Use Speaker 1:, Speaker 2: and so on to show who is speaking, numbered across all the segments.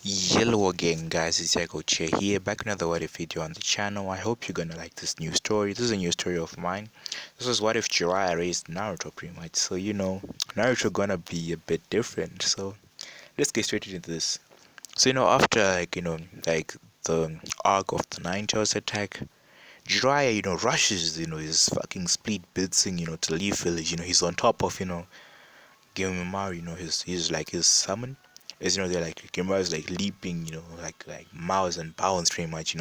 Speaker 1: Hello again guys, it's Chair here, back another what if video on the channel. I hope you're gonna like this new story. This is a new story of mine. This is what if Jiraiya raised Naruto pretty much. So Naruto gonna be a bit different. So let's get straight into this. So after like the arc of the Nine Tails attack, Jiraiya rushes his fucking split blitzing to Leaf Village. He's on top of Gilmar, his like his summon. As they're like Gilmar is like leaping, like miles and bounds pretty much.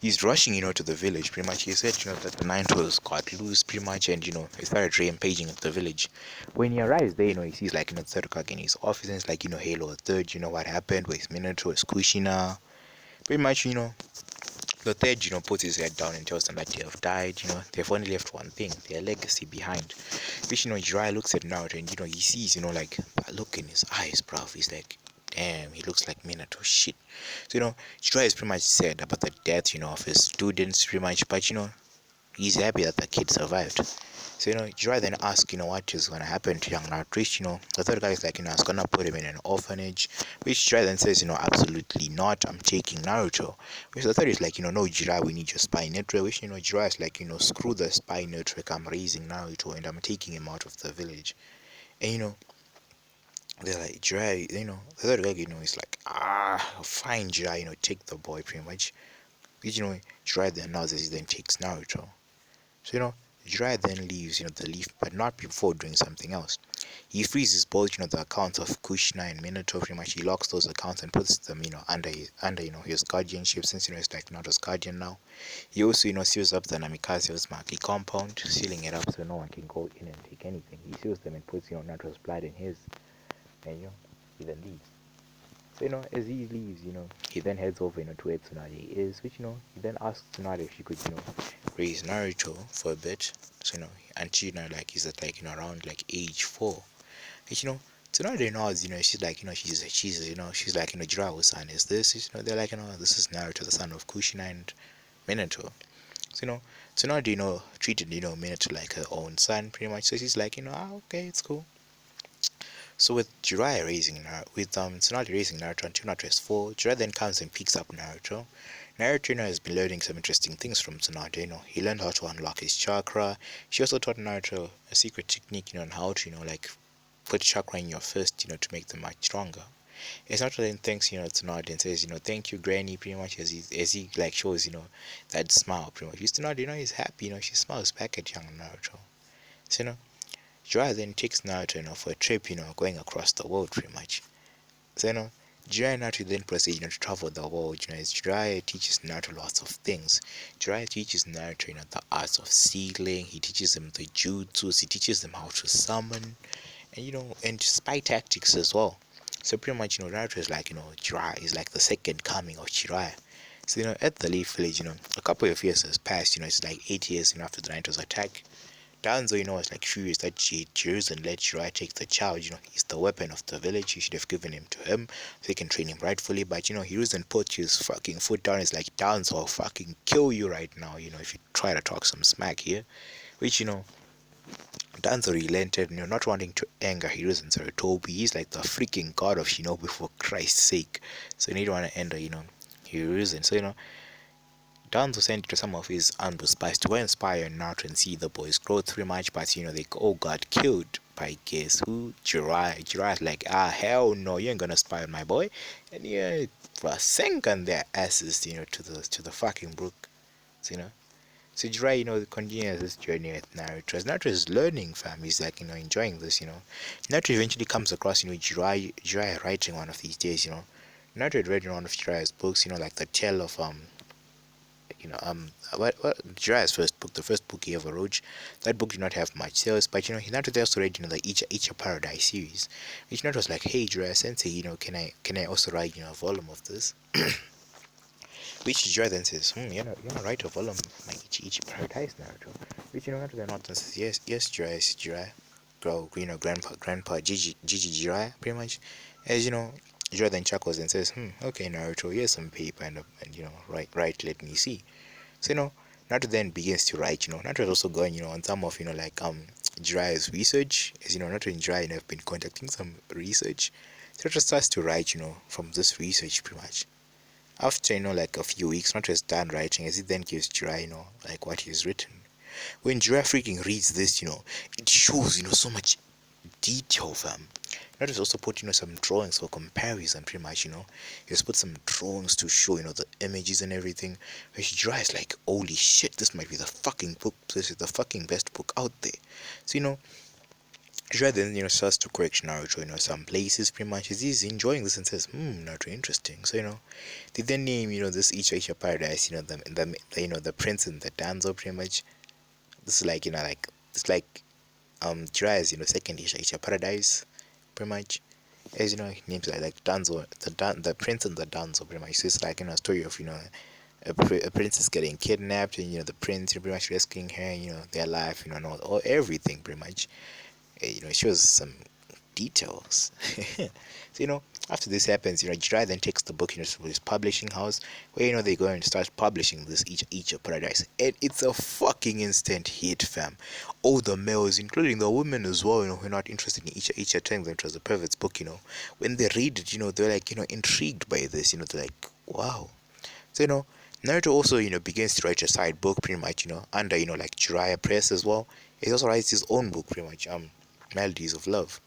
Speaker 1: He's rushing, to the village pretty much. He said, that the Nine Tails got loose pretty much and he started rampaging at the village. When he arrives there, he sees like Tsurukage in his office and it's like, Halo third, what happened with Minato, with Kushina. Pretty much, the third, puts his head down and tells them that they have died. They've only left one thing, their legacy behind. Which, Jiraiya looks at Naruto and, he sees, like, a look in his eyes, bruv. He's like, damn, he looks like Minato, shit. So, Jiraiya is pretty much sad about the death, of his students, pretty much. But, he's happy that the kid survived. So, Jiraiya then asks, what is going to happen to young Naruto. The third guy is like, I was going to put him in an orphanage. Which Jiraiya then says, absolutely not. I'm taking Naruto. Which the third is like, no, Jiraiya, we need your spy network. Which, Jiraiya is like, screw the spy network. I'm raising Naruto and I'm taking him out of the village. And, they're like, Jiraiya, the third guy, is like, fine, Jiraiya, take the boy pretty much. Which, Jiraiya then announces he then takes Naruto. So, Jiraiya then leaves, the leaf, but not before doing something else. He freezes both, the accounts of Kushina and Minato. Pretty much, he locks those accounts and puts them, under his guardianship, since it's like not his guardian now. He also, seals up the Namikaze Uzumaki compound, sealing it up so no one can go in and take anything. He seals them and puts, Naturo's blood in his, and he then leaves. So, as he leaves, he then heads over, to where Tsunade is, which, he then asks Tsunade if she could, raise Naruto for a bit. So, until, like, he's at, like, around, like, age 4. Which, Tsunade knows, she's like, she's like, Jiraiya's son is this, they're like, this is Naruto, the son of Kushina and Minato. So, Tsunade, treated, Minato like her own son, pretty much. So she's like, okay, it's cool. So with Jiraiya raising Naruto, with Tsunade raising Naruto until Naruto is 4, Jiraiya then comes and picks up Naruto. Naruto has been learning some interesting things from Tsunade. He learned how to unlock his chakra. She also taught Naruto a secret technique, on how to, like, put chakra in your fist, to make them much stronger. It's not then thanks, Tsunade and says, thank you, Granny, pretty much as he like shows, that smile, pretty much. Tsunade, he's happy, she smiles back at young Naruto. So, Jiraiya then takes Naruto, for a trip, going across the world pretty much. So, Jiraiya and Naruto then proceed, to travel the world. As Jiraiya teaches Naruto lots of things. Jiraiya teaches Naruto, the arts of sealing. He teaches him the jutsus. He teaches them how to summon, and spy tactics as well. So pretty much, Naruto is like, Jiraiya is like the second coming of Jiraiya. So, at the Leaf Village, a couple of years has passed. It's like 8 years, after the Naruto's attack. Danzo, was like furious that she and let Jiraiya take the child. He's the weapon of the village. He should have given him to him so he can train him rightfully. But he doesn't put his fucking foot down. It's like, Danzo, I'll fucking kill you right now. If you try to talk some smack here, which Danzo relented. Not wanting to anger Hiruzen Sarutobi. He's like the freaking god of Shinobi, for Christ's sake. So you don't want to anger Hiruzen. So Danzo sent to some of his ambush spies to inspire Naruto and see the boys' growth pretty much, but they all got killed by guess who? Jiraiya. Jiraiya's like, hell no, you ain't gonna spy on my boy. And sank on their asses, to the fucking brook. So, so Jiraiya, continues this journey with Naruto. As Naruto is learning, fam, he's like, enjoying this, Naruto eventually comes across, Jiraiya writing one of these days, Naruto had read in one of Jiraiya's books, like the tale of what Jiraiya's first book, the first book he ever wrote. That book did not have much sales, but he not also read the Icha Paradise series, which not was like, hey Jiraiya Sensei, can I also write a volume of this? Which Jiraiya then says, you know write a volume of my Ichi Paradise, Naruto. Which Naruto then not says, yes Jiraiya, grow, grandpa Gigi Jiraiya, pretty much. As Jiraiya then chuckles and says, okay Naruto, here's some paper and write, let me see. So Naruto then begins to write. Naruto is also going on some of like Jiraiya's research. As Naruto and Jiraiya have been conducting some research. Naruto starts to write, from this research pretty much. After, like a few weeks, Naruto is done writing, as he then gives Jiraiya, like what he's written. When Jiraiya freaking reads this, it shows, so much detail, fam. Naruto's also put, some drawings for comparison, pretty much, He's put some drawings to show, the images and everything. Which Jiraiya's like, holy shit, this might be the fucking book, this is the fucking best book out there. So, Jiraiya then, starts to correct Naruto, some places, pretty much. He's enjoying this and says, Naruto, interesting. So, they then name, this Icha Paradise, the prince and the Danzo, pretty much. This is like, it's like, Jiraiya's, second Icha Paradise, pretty much. As he names like Danzo, the prince and the Danzo, pretty much. So it's like, a story of, a princess getting kidnapped, and, the prince, pretty much rescuing her, their life, and all everything, pretty much. It shows some details. So, after this happens, Jiraiya then takes the book, to his publishing house, where, they go and start publishing this each of Paradise. And it's a fucking instant hit, fam. All the males, including the women as well, who are not interested in each telling them it was a pervert's book, when they read it, they're like, intrigued by this, they're like, wow. So, Naruto also, begins to write a side book, pretty much, under, like Jiraiya Press as well. He also writes his own book, pretty much, Melodies of Love.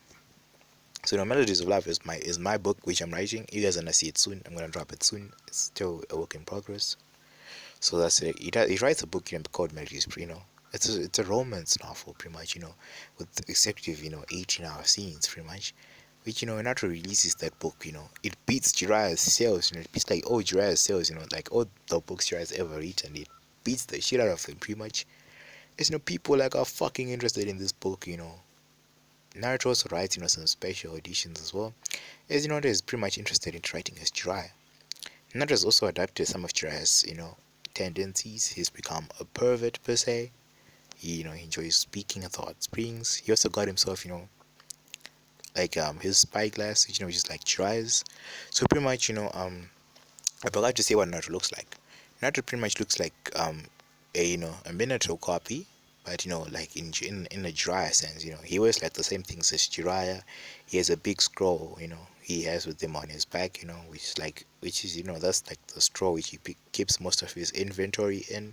Speaker 1: So, Melodies of Love is my book, which I'm writing. You guys are gonna see it soon. I'm gonna drop it soon. It's still a work in progress. So that's it. He writes a book, called Melodies. It's a romance novel, pretty much. With executive, 18-hour scenes, pretty much. Which, Naruto releases that book. It beats Jiraiya's sales. It beats like all Jiraiya's sales. Like all the books Jiraiya's ever written. It beats the shit out of them, pretty much. As people like are fucking interested in this book. Naruto also writes, some special editions as well. As Naruto is pretty much interested in writing as Jiraiya. Naruto has also adapted some of Jiraiya's, tendencies. He's become a pervert per se. He enjoys speaking at the hot springs. He also got himself, like his spyglass, which is like Jiraiya's. So pretty much, I forgot to say what Naruto looks like. Naruto pretty much looks like a miniature copy, but like in a Jiraiya sense. He wears like the same things as Jiraiya. He has a big scroll, he has with him on his back, which is that's like the scroll which he keeps most of his inventory in.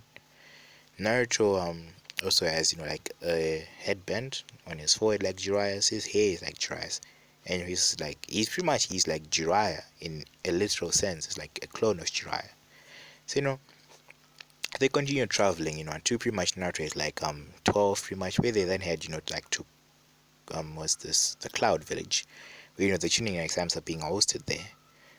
Speaker 1: Naruto also has like a headband on his forehead like Jiraiya's. His hair is like Jiraiya's, and he's like Jiraiya in a literal sense. It's like a clone of Jiraiya. So they continue traveling, until pretty much Naruto is like 12 pretty much, where they then head, like to what's this, the Cloud Village, where the tuning exams are being hosted there.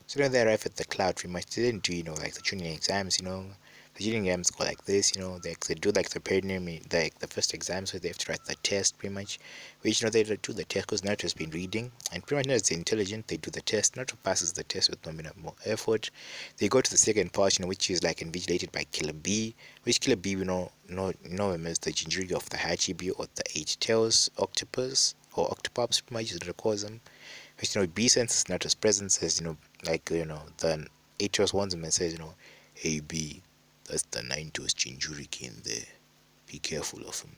Speaker 1: So then they arrive at the Cloud pretty much. They didn't do like the tuning exams, the tuning exams go like this, they do like the preliminary, like the first exams where they have to write the test pretty much, which they do the test because Naruto has been reading, and pretty much Naruto's intelligent. They do the test. Naruto passes the test with no minute more effort. They go to the second part, which is like invigilated by Killer B, which Killer B, know him as the Jinjuri of the Hachibi, or the Eight Tails Octopus, or Octopops pretty much, as it calls them. Which B senses Naruto's presence, says, like, the Eight Tails warns him and says, hey B, that's the Nine Tails Jinjuriki in there, be careful of him.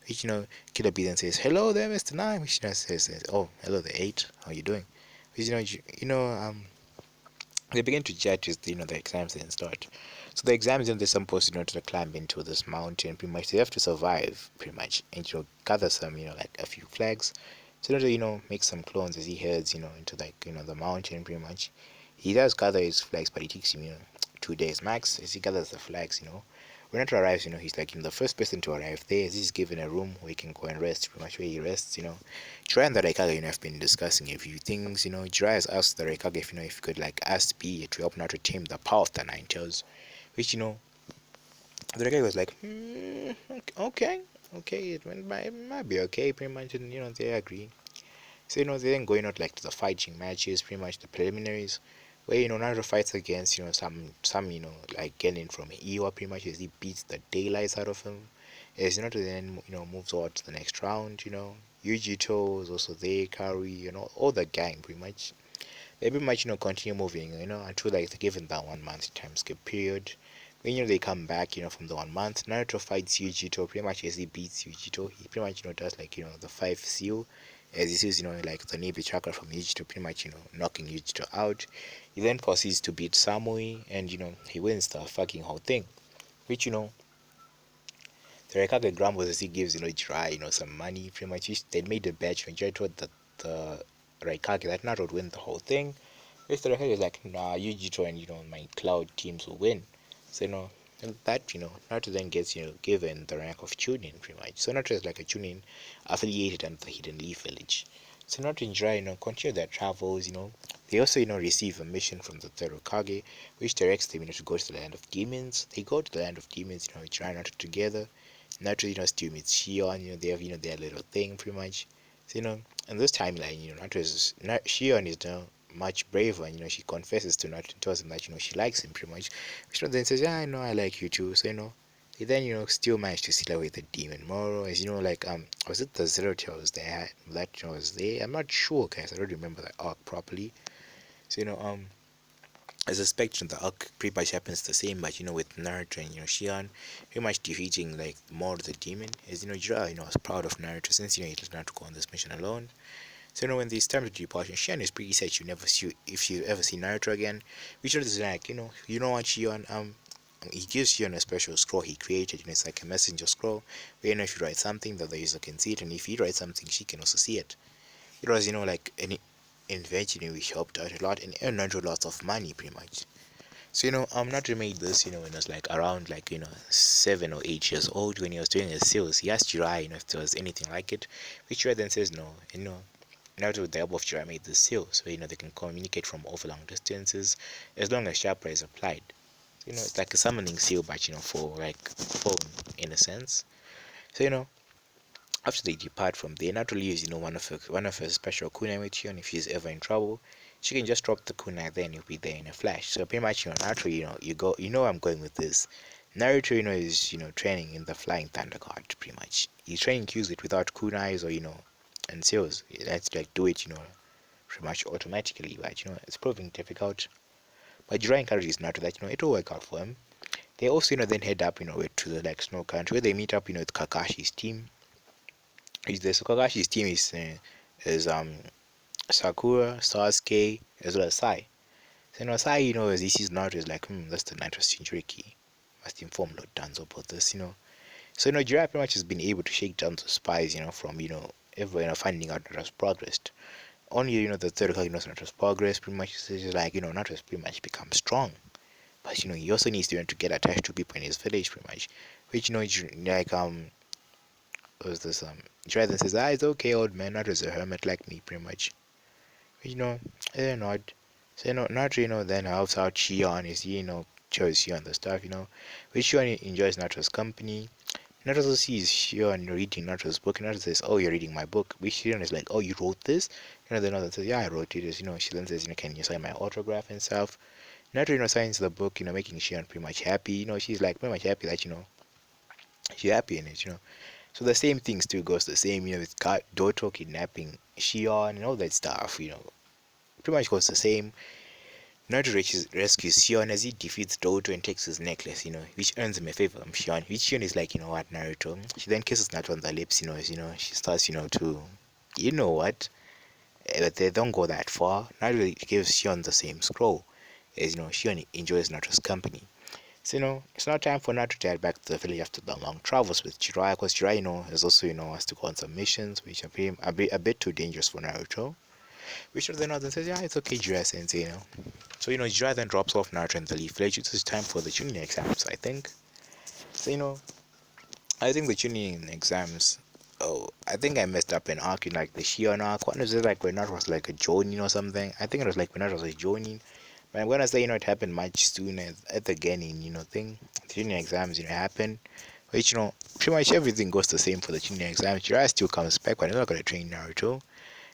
Speaker 1: Which, Killer B then says, hello there, Mr. Nine. Which, says, oh, hello the Eight, how you doing? Which, they begin to judge as the exams then start. So the exams, they're supposed to climb into this mountain. Pretty much, they have to survive pretty much, and gather some like a few flags. So that make some clones as he heads into like the mountain pretty much. He does gather his flags, but it takes him 2 days max as he gathers the flags. When Naruto arrives, he's like the first person to arrive there. He's given a room where he can go and rest, pretty much where he rests. Jiraiya and the Raikage, have been discussing a few things. Jiraiya has asked the Raikage if he could like ask B to help Naruto tame the power of the Nine Tails, which the Raikage was like, okay, it might be okay, pretty much, and they agree. So they then going out like to the fighting matches, pretty much the preliminaries, where Naruto fights against some like getting from Iwa pretty much as he beats the daylights out of him. As Naruto then moves on to the next round, Yujito is also there, Kari, all the gang pretty much. They pretty much continue moving, until like they're given that 1 month time skip period. When they come back, from the 1 month, Naruto fights Yujito pretty much as he beats Yujito. He pretty much does like the five seal as he sees, like the Navy chakra from Yujito, pretty much, knocking Yujito out. He then proceeds to beat Samui, and he wins the fucking whole thing. Which the Raikage grumbles as he gives Jiraiya some money. Pretty much, they made a bet. Jiraiya told the Raikage that Naruto would win the whole thing. Which the Raikage is like, nah, Yujito and my Cloud teams will win. So and that Naruto then gets given the rank of Chunin pretty much. So Naruto is like a Chunin affiliated under the Hidden Leaf Village. So Naruto and Jiraiya continue their travels. They also receive a mission from the third Hokage, which directs them to go to the land of demons. They go to the land of demons. With Jiraiya and Naruto together. Naruto still meets Shion. They have their little thing pretty much. So in this timeline, Shion is now much braver. She confesses to Naruto and tells him that she likes him pretty much. Which then says, yeah, I know I like you too. So they then still managed to seal away the demon Moro. As like was it the Zero Tails they had that was there? I'm not sure, guys. I don't remember that arc properly. So as a spectrum, the arc pretty much happens the same, but with Naruto and Shion pretty much defeating like more of the demon. As Jiraiya was proud of Naruto since he does not go on this mission alone. So when these times of departure, Shion is pretty sad you never see if you ever see Naruto again. Which is like you know what Shion he gives Shion a special scroll he created. It's like a messenger scroll where if you write something that the user can see it, and if he writes something she can also see it. It was like an invention which helped out a lot and earned Naruto lots of money pretty much. So Naruto made this when he was like around like 7 or 8 years old when he was doing his sales. He asked Jiraiya if there was anything like it, which Jiraiya then says no. Naruto with the help of Jiraiya made this seal so they can communicate from over long distances as long as chakra is applied. It's like a summoning seal, but for like phone in a sense. So after they depart from there, Naruto leaves one of her special kunai with you, and if she's ever in trouble, she can just drop the kunai there and you'll be there in a flash. So pretty much Naruto, you go, I'm going with this. Naruto, is training in the Flying Thunder God pretty much. He's training to use it without kunais or and seals. Let's like do it pretty much automatically, but it's proving difficult. But Jiraiya encourages Naruto that it will work out for him. They also then head up to the like snow country where they meet up with Kakashi's team. So Kakashi's team is Sakura, Sasuke, as well as Sai. So Sai as he sees Naruto is like that's the Naruto Jinchuriki. Must inform Lord Danzo about this. So Jiraiya pretty much has been able to shake down the spies from ever finding out Naruto's progress. Only the third Hokage knows Naruto's progress. Pretty much is like Naruto's pretty much become strong. But he also needs to get attached to people in his village pretty much. Which like was this Jiraiya then says, it's okay old man, Naruto's a hermit like me pretty much. But they're not. So Naruto then helps out Shion is shows Shion the stuff which Shion enjoys Naruto's company. Naruto sees Shion reading Naruto's book, and Naruto says, "Oh, you're reading my book." Which Shion is like, "Oh, you wrote this?" Then Naruto says, "Yeah, I wrote it." She then says, "Can you sign my autograph and stuff?" Naruto, signs the book, making Shion pretty much happy. She's like pretty much happy that she's happy in it. So the same thing still goes the same. With Doto kidnapping Shion and all that stuff. Pretty much goes the same. Naruto rescues Shion as he defeats Doto and takes his necklace, which earns him a favor from Shion. Which Shion is like, what, Naruto? She then kisses Naruto on the lips, as she starts, to, what? But they don't go that far. Naruto gives Shion the same scroll, as Shion enjoys Naruto's company. So it's now time for Naruto to head back to the village after the long travels with Jiraiya, because Jiraiya, is also, has to go on some missions, which are a bit too dangerous for Naruto. Which then Naruto says, yeah, it's okay, Jiraiya sensei, So Jiraiya then drops off Naruto in the Leaf Village. It's time for the Chunin exams, I think. So I think the Chunin exams. Oh, I think I messed up an arc in like the Shion arc. What was it like when Naruto was like a Jonin or something? I think it was like when Naruto was a Jonin. But I'm gonna say it happened much sooner at the beginning. Thing. The Chunin exams happen. Which pretty much everything goes the same for the Chunin exams. Jiraiya still comes back, but he's not gonna train Naruto.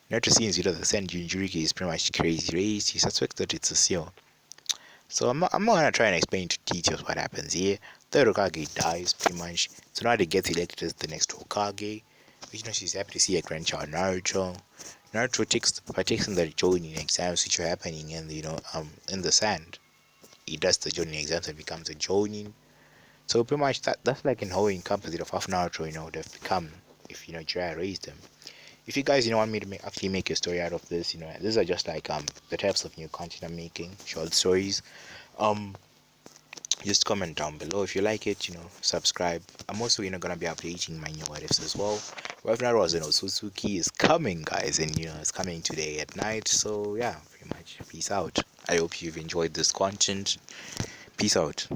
Speaker 1: Naruto seems the Sen Jinchuriki is pretty much crazy race. He suspects that it's a seal. So I'm not gonna try and explain to teachers what happens here. The Hokage dies pretty much. So now they get elected as the next Hokage. Which she's happy to see her grandchild Naruto. Naruto partakes in the Jonin exams which are happening in the in the sand. He does the Jonin exams and becomes a Jonin. So pretty much that's like in whole encompassing of half Naruto they've become if Jiraiya raised them. if you guys want me to actually make a story out of this, these are just like the types of new content I'm making, short stories. Um, just comment down below if you like it. Subscribe. I'm also gonna be updating my new what ifs as well. What if not, Suzuki is coming, guys, and it's coming today at night. So yeah, pretty much. Peace out. I hope you've enjoyed this content. Peace out.